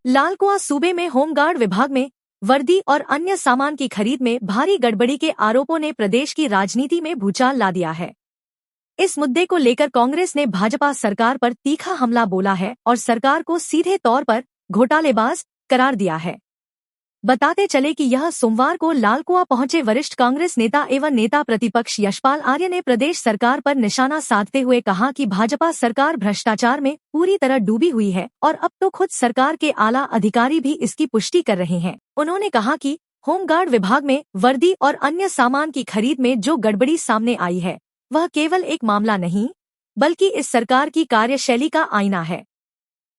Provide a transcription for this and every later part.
लालकुआं सूबे में होमगार्ड विभाग में वर्दी और अन्य सामान की खरीद में भारी गड़बड़ी के आरोपों ने प्रदेश की राजनीति में भूचाल ला दिया है। इस मुद्दे को लेकर कांग्रेस ने भाजपा सरकार पर तीखा हमला बोला है और सरकार को सीधे तौर पर घोटालेबाज करार दिया है। बताते चले कि यह सोमवार को लालकुआं पहुंचे वरिष्ठ कांग्रेस नेता एवं नेता प्रतिपक्ष यशपाल आर्य ने प्रदेश सरकार पर निशाना साधते हुए कहा कि भाजपा सरकार भ्रष्टाचार में पूरी तरह डूबी हुई है और अब तो खुद सरकार के आला अधिकारी भी इसकी पुष्टि कर रहे हैं। उन्होंने कहा कि होमगार्ड विभाग में वर्दी और अन्य सामान की खरीद में जो गड़बड़ी सामने आई है वह केवल एक मामला नहीं बल्कि इस सरकार की कार्यशैली का आईना है।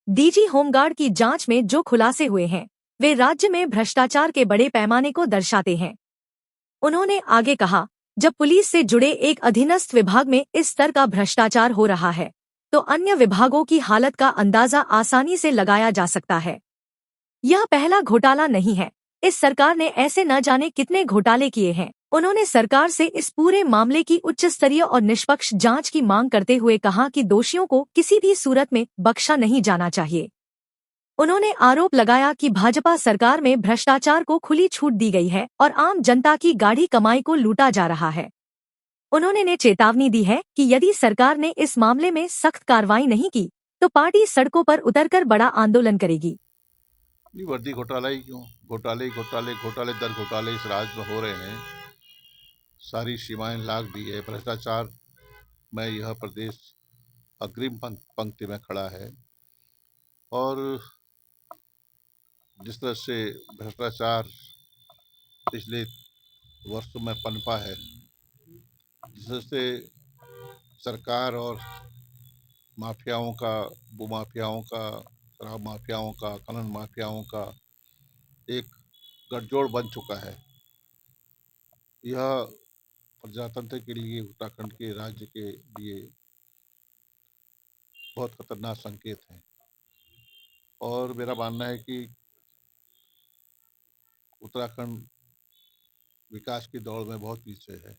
डीजी होमगार्ड की जांच में जो खुलासे हुए हैं वे राज्य में भ्रष्टाचार के बड़े पैमाने को दर्शाते हैं। उन्होंने आगे कहा, जब पुलिस से जुड़े एक अधीनस्थ विभाग में इस स्तर का भ्रष्टाचार हो रहा है तो अन्य विभागों की हालत का अंदाजा आसानी से लगाया जा सकता है। यह पहला घोटाला नहीं है, इस सरकार ने ऐसे न जाने कितने घोटाले किए हैं। उन्होंने सरकार से इस पूरे मामले की उच्च स्तरीय और निष्पक्ष जांच की मांग करते हुए कहा कि दोषियों को किसी भी सूरत में बख्शा नहीं जाना चाहिए। उन्होंने आरोप लगाया कि भाजपा सरकार में भ्रष्टाचार को खुली छूट दी गई है और आम जनता की गाढ़ी कमाई को लूटा जा रहा है। उन्होंने चेतावनी दी है कि यदि सरकार ने इस मामले में सख्त कार्रवाई नहीं की तो पार्टी सड़कों पर उतरकर बड़ा आंदोलन करेगी। वर्दी घोटाला ही क्यों, घोटाले घोटाले घोटाले दर घोटाले इस राज्य में हो रहे हैं। सारी सीमाएं लाग दी है। भ्रष्टाचार में यह प्रदेश अग्रिम पंक्ति में खड़ा है और जिस तरह से भ्रष्टाचार पिछले वर्षों में पनपा है, जिस तरह से सरकार और माफियाओं का, भूमाफियाओं का, शराब माफियाओं का, खनन माफियाओं का एक गठजोड़ बन चुका है। यह प्रजातंत्र के लिए, उत्तराखंड के राज्य के लिए बहुत खतरनाक संकेत है और मेरा मानना है कि उत्तराखंड विकास की दौड़ में बहुत पीछे है।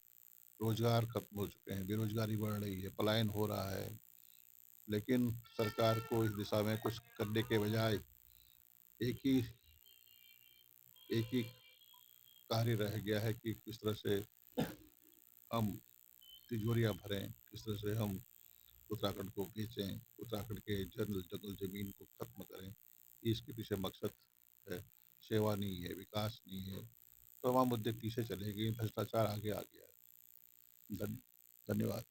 रोजगार खत्म हो चुके हैं, बेरोजगारी बढ़ रही है, पलायन हो रहा है, लेकिन सरकार को इस दिशा में कुछ करने के बजाय एक ही कार्य रह गया है कि किस तरह से हम तिजोरियां भरें, किस तरह से हम उत्तराखंड को बेचें, उत्तराखंड के जंगल जमीन को खत्म करें। इसके पीछे मकसद है, सेवा नहीं है, विकास नहीं है। तमाम मुद्दे पीछे चले गए, भ्रष्टाचार आगे आ गया है। धन्यवाद।